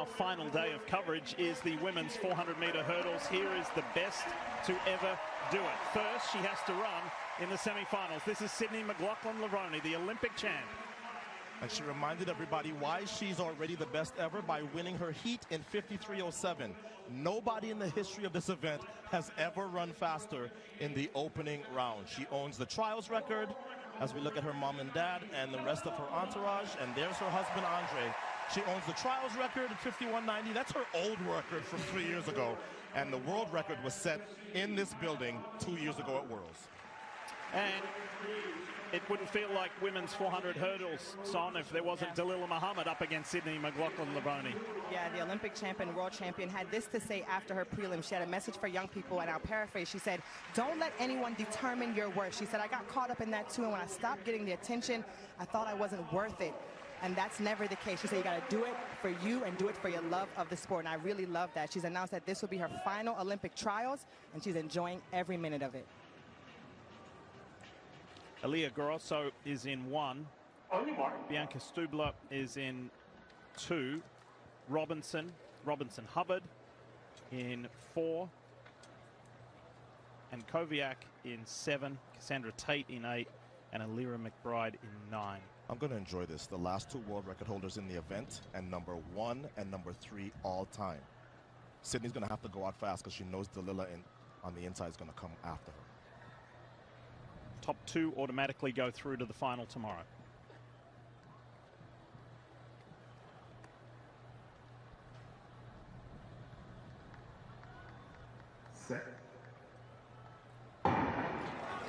Our final day of coverage is the women's 400-meter hurdles. Here is the best to ever do it. First, she has to run in the semifinals. This is Sydney McLaughlin-Levrone, the Olympic champ. And she reminded everybody why she's already the best ever by winning her heat in 53:07. Nobody in the history of this event has ever run faster in the opening round. She owns the trials record as we look at her mom and dad and the rest of her entourage. And there's her husband, Andre. She owns the trials record at 51:90. That's her old record from 3 years ago. And the world record was set in this building 2 years ago at Worlds. And it wouldn't feel like women's 400 hurdles, Son, if there wasn't Dalilah Muhammad up against Sydney McLaughlin-Levrone. Yeah, the Olympic champion, world champion, had this to say after her prelim. She had a message for young people, and I'll paraphrase. She said, "Don't let anyone determine your worth." She said, "I got caught up in that too, and when I stopped getting the attention, I thought I wasn't worth it." And that's never the case. She said, you got to do it for you and do it for your love of the sport. And I really love that. She's announced that this will be her final Olympic trials, and she's enjoying every minute of it. Aaliyah Grosso is in 1. Bianca Stubler is in 2. Robinson Hubbard in 4. And Koviak in 7. Cassandra Tate in 8. And Alira McBride in 9. I'm going to enjoy this. The last 2 world record holders in the event, and number 1 and number 3 all time. Sydney's going to have to go out fast because she knows Dalilah on the inside is going to come after her. Top 2 automatically go through to the final tomorrow. Set.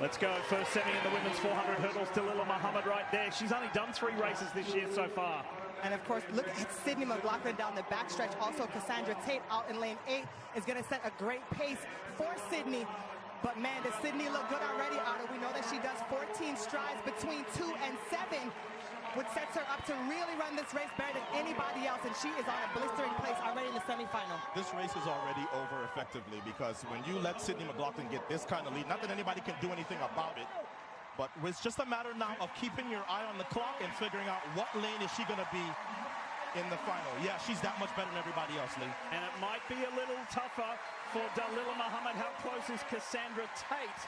Let's go. First semi in the women's 400 hurdles. Dalilah Muhammad right there. She's only done 3 races this year so far. And of course, look at Sydney McLaughlin down the backstretch. Also, Cassandra Tate out in lane 8 is going to set a great pace for Sydney. But man, does Sydney look good already, Otto? We know that she does 14 strides between 2 and 7, which sets her up to really run this race better than anybody else. And she is on a blistering place already in the semifinal. This race is already over effectively because when you let Sydney McLaughlin get this kind of lead, not that anybody can do anything about it, but it's just a matter now of keeping your eye on the clock and figuring out what lane is she going to be in the final. Yeah, she's that much better than everybody else, Lee. And it might be a little tougher for Dalilah Muhammad. How close is Cassandra Tate?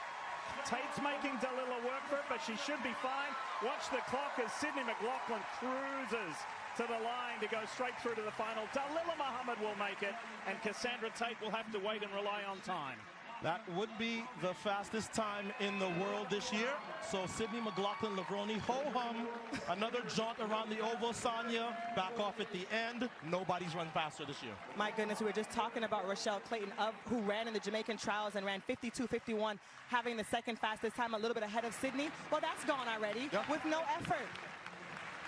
Tate's making Dalilah work for it, but she should be fine. Watch the clock as Sydney McLaughlin cruises to the line to go straight through to the final. Dalilah Muhammad will make it, and Cassandra Tate will have to wait and rely on time. That would be the fastest time in the world this year. So Sydney McLaughlin-Levrone, ho-hum, another jaunt around the oval. Sonia back off at the end. Nobody's run faster this year. My goodness, we were just talking about Rochelle Clayton, who ran in the Jamaican trials and ran 52:51, having the second fastest time, a little bit ahead of Sydney. Well, that's gone already with no effort.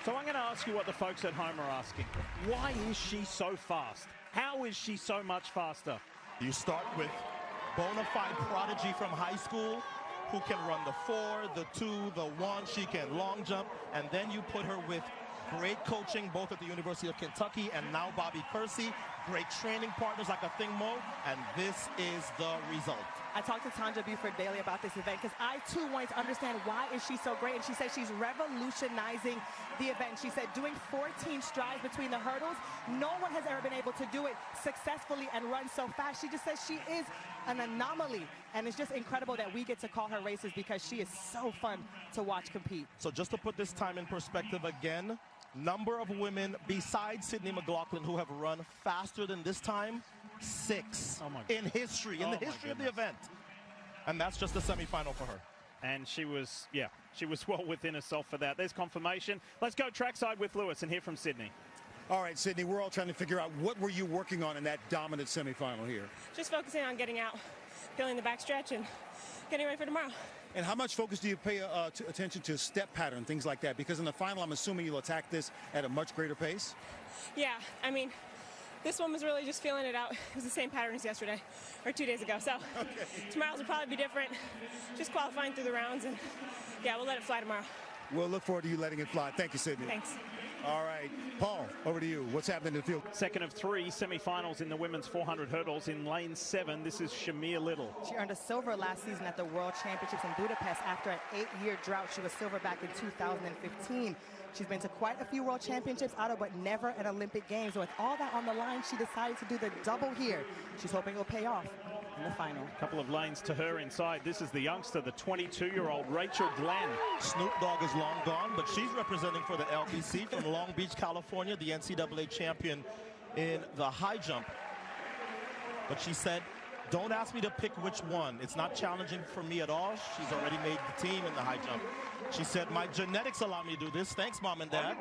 So I'm going to ask you what the folks at home are asking. Why is she so fast? How is she so much faster? You start with bona fide prodigy from high school who can run the 4, the 2, the 1. She can long jump, and then you put her with great coaching both at the University of Kentucky and now Bobby Kersey. Great training partners like a Thing Mo, and this is the result. I talked to Tanja Buford Bailey about this event because I too wanted to understand why is she so great, and she said she's revolutionizing the event. She said doing 14 strides between the hurdles, no one has ever been able to do it successfully and run so fast. She just says she is an anomaly, and it's just incredible that we get to call her races because she is so fun to watch compete. So just to put this time in perspective again, number of women besides Sydney McLaughlin who have run faster than this time, 6 in history, in the history of the event. And that's just the semifinal for her. And she was well within herself for that. There's confirmation. Let's go trackside with Lewis and hear from Sydney. All right, Sydney, we're all trying to figure out what were you working on in that dominant semifinal here? Just focusing on getting out, feeling the backstretch, and getting ready for tomorrow. And how much focus do you pay attention to step pattern, things like that? Because in the final, I'm assuming you'll attack this at a much greater pace? Yeah, I mean, this one was really just feeling it out. It was the same pattern as yesterday, or 2 days ago. So tomorrow's will probably be different. Just qualifying through the rounds, and yeah, we'll let it fly tomorrow. We'll look forward to you letting it fly. Thank you, Sydney. Thanks. All right, Paul, over to you. What's happening in the field? Second of 3 semifinals in the women's 400 hurdles in lane 7. This is Shamir Little. She earned a silver last season at the World Championships in Budapest after an 8-year drought. She was silver back in 2015. She's been to quite a few World Championships, Otto, but never an Olympic Games. So with all that on the line, she decided to do the double here. She's hoping it will pay off in the final. A couple of lanes to her inside. This is the youngster, the 22-year-old Rachel Glenn. Snoop Dogg is long gone, but she's representing for the LBC from Long Beach, California, the NCAA champion in the high jump. But she said, don't ask me to pick which one. It's not challenging for me at all. She's already made the team in the high jump. She said, my genetics allow me to do this. Thanks, Mom and Dad.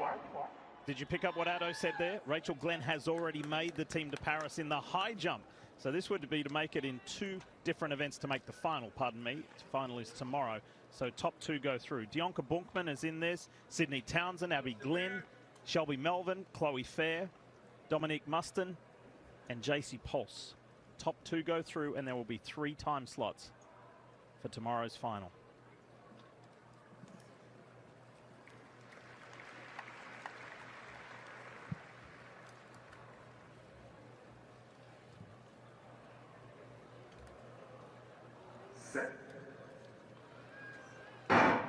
Did you pick up what Addo said there? Rachel Glenn has already made the team to Paris in the high jump. So this would be to make it in 2 different events to make the final, pardon me. The final is tomorrow. So top 2 go through. Dianca Bunkman is in this. Sydney Townsend, Abby Glynn, Shelby Melvin, Chloe Fair, Dominique Muston, and JC Pulse. Top 2 go through, and there will be 3 time slots for tomorrow's final.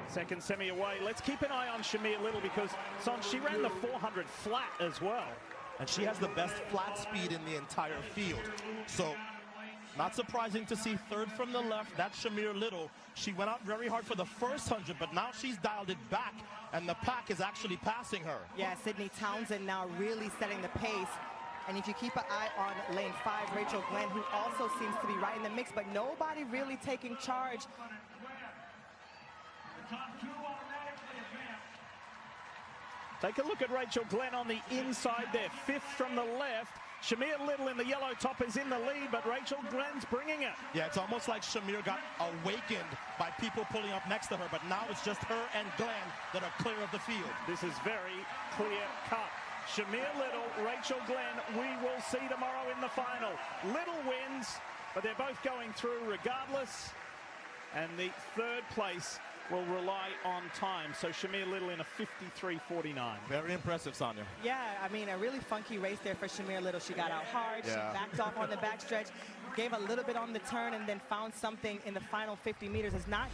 Second semi away. Let's keep an eye on Shamir Little because she ran the 400 flat as well. And she has the best flat speed in the entire field. So not surprising to see third from the left. That's Shamir Little. She went out very hard for the first 100, but now she's dialed it back, and the pack is actually passing her. Yeah, Sydney Townsend now really setting the pace. And if you keep an eye on lane 5, Rachel Glenn, who also seems to be right in the mix, but nobody really taking charge. Take a look at Rachel Glenn on the inside there, 5th from the left. Shamir Little in the yellow top is in the lead, but Rachel Glenn's bringing it. Yeah, it's almost like Shamir got awakened by people pulling up next to her, but now it's just her and Glenn that are clear of the field. This is very clear cut. Shamir Little, Rachel Glenn, we will see tomorrow in the final. Little wins, but they're both going through regardless. And the 3rd place will rely on time. So Shamir Little in a 53.49. Very impressive, Sonia. Yeah, I mean, a really funky race there for Shamir Little. She got out hard. Yeah. She backed off on the backstretch, gave a little bit on the turn, and then found something in the final 50 meters. It's not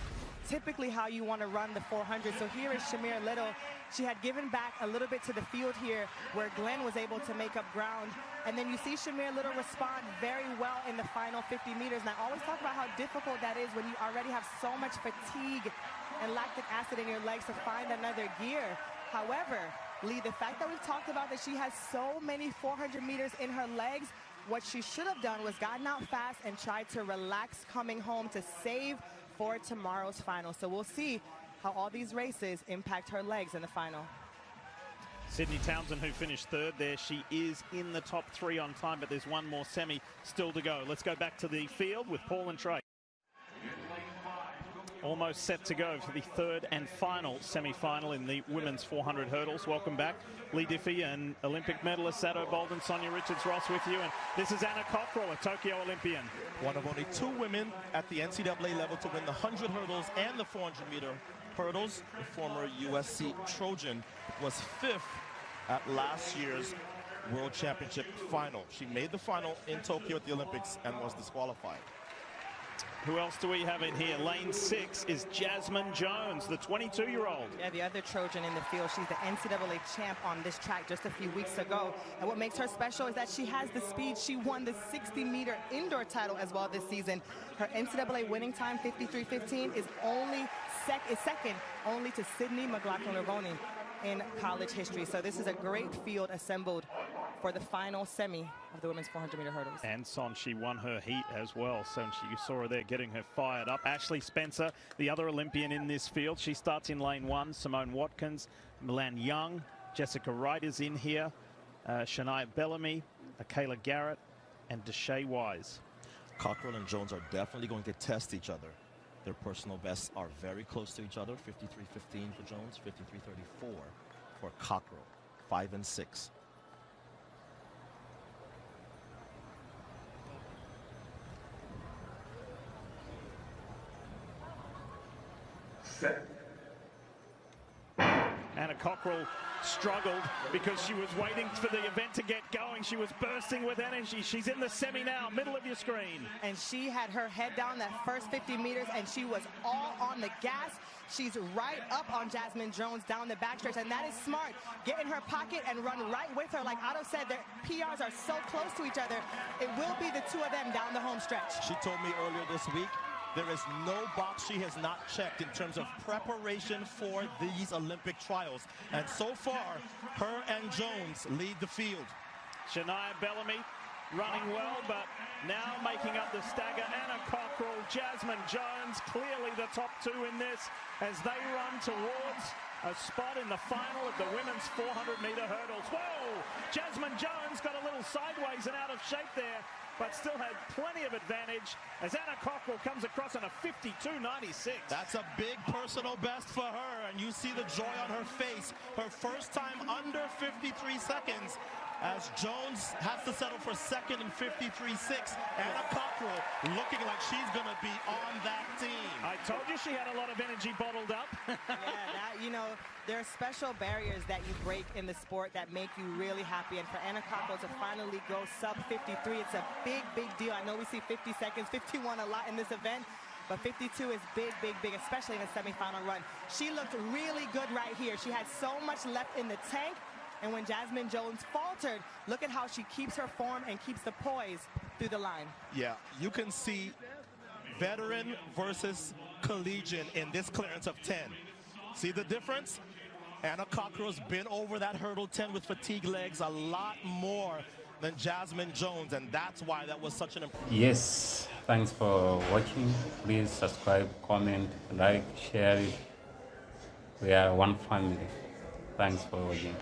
typically how you want to run the 400. So here is Shamir Little. She had given back a little bit to the field here where Glenn was able to make up ground. And then you see Shamir Little respond very well in the final 50 meters. And I always talk about how difficult that is when you already have so much fatigue and lactic acid in your legs to find another gear. However, Lee, the fact that we've talked about that she has so many 400 meters in her legs, what she should have done was gotten out fast and tried to relax coming home to save for tomorrow's final. So we'll see how all these races impact her legs in the final. Sydney Townsend, who finished 3rd there, she is in the top 3 on time, but there's one more semi still to go. Let's go back to the field with Paul and Trey. Almost set to go for the 3rd and final semi-final in the women's 400 hurdles. Welcome back, Lee Diffie and Olympic medalist Addo Bolden, Sonia Richards-Ross with you. And this is Anna Cockrell, a Tokyo Olympian. One of only 2 women at the NCAA level to win the 100 hurdles and the 400-meter hurdles. The former USC Trojan was 5th at last year's World Championship final. She made the final in Tokyo at the Olympics and was disqualified. Who else do we have in here? Lane 6 is Jasmine Jones, the 22-year-old. Yeah, the other Trojan in the field. She's the NCAA champ on this track just a few weeks ago. And what makes her special is that she has the speed. She won the 60-meter indoor title as well this season. Her NCAA winning time, 53.15, is second only to Sydney McLaughlin-Ravoni in college history. So this is a great field assembled for the final semi of the women's 400-meter hurdles. And she won her heat as well. So you saw her there getting her fired up. Ashley Spencer, the other Olympian in this field. She starts in lane 1. Simone Watkins, Milan Young, Jessica Wright is in here. Shania Bellamy, Kayla Garrett, and Deshae Wise. Cockrell and Jones are definitely going to test each other. Their personal bests are very close to each other. 53.15 for Jones, 53.34 for Cockrell. 5 and 6. Anna Cockrell struggled because she was waiting for the event to get going. She was bursting with energy. She's in the semi now, middle of your screen. And she had her head down that first 50 meters, and she was all on the gas. She's right up on Jasmine Jones down the backstretch, and that is smart. Get in her pocket and run right with her. Like Otto said, their PRs are so close to each other. It will be the two of them down the home stretch. She told me earlier this week, there is no box she has not checked in terms of preparation for these Olympic trials. And so far, her and Jones lead the field. Shania Bellamy running well, but now making up the stagger. Anna Cockrell, Jasmine Jones, clearly the top two in this as they run towards a spot in the final of the women's 400-meter hurdles. Whoa! Jasmine Jones got a little sideways and out of shape there, but still had plenty of advantage as Anna Cockrell comes across on a 52.96. That's a big personal best for her, and you see the joy on her face. Her first time under 53 seconds as Jones has to settle for second in 53.6. Anna Cockrell looking like she's going to be on that team. I told you she had a lot of energy bottled up. There are special barriers that you break in the sport that make you really happy. And for Anna Cockrell to finally go sub 53, it's a big, big deal. I know we see 50 seconds, 51 a lot in this event, but 52 is big, big, big, especially in a semifinal run. She looked really good right here. She had so much left in the tank. And when Jasmine Jones faltered, look at how she keeps her form and keeps the poise through the line. Yeah, you can see veteran versus collegiate in this clearance of 10. See the difference? Anna Cockrell's been over that hurdle 10 with fatigue legs a lot more than Jasmine Jones, and that's why that was such an important. Yes, thanks for watching. Please subscribe, comment, like, share it. We are one family. Thanks for watching.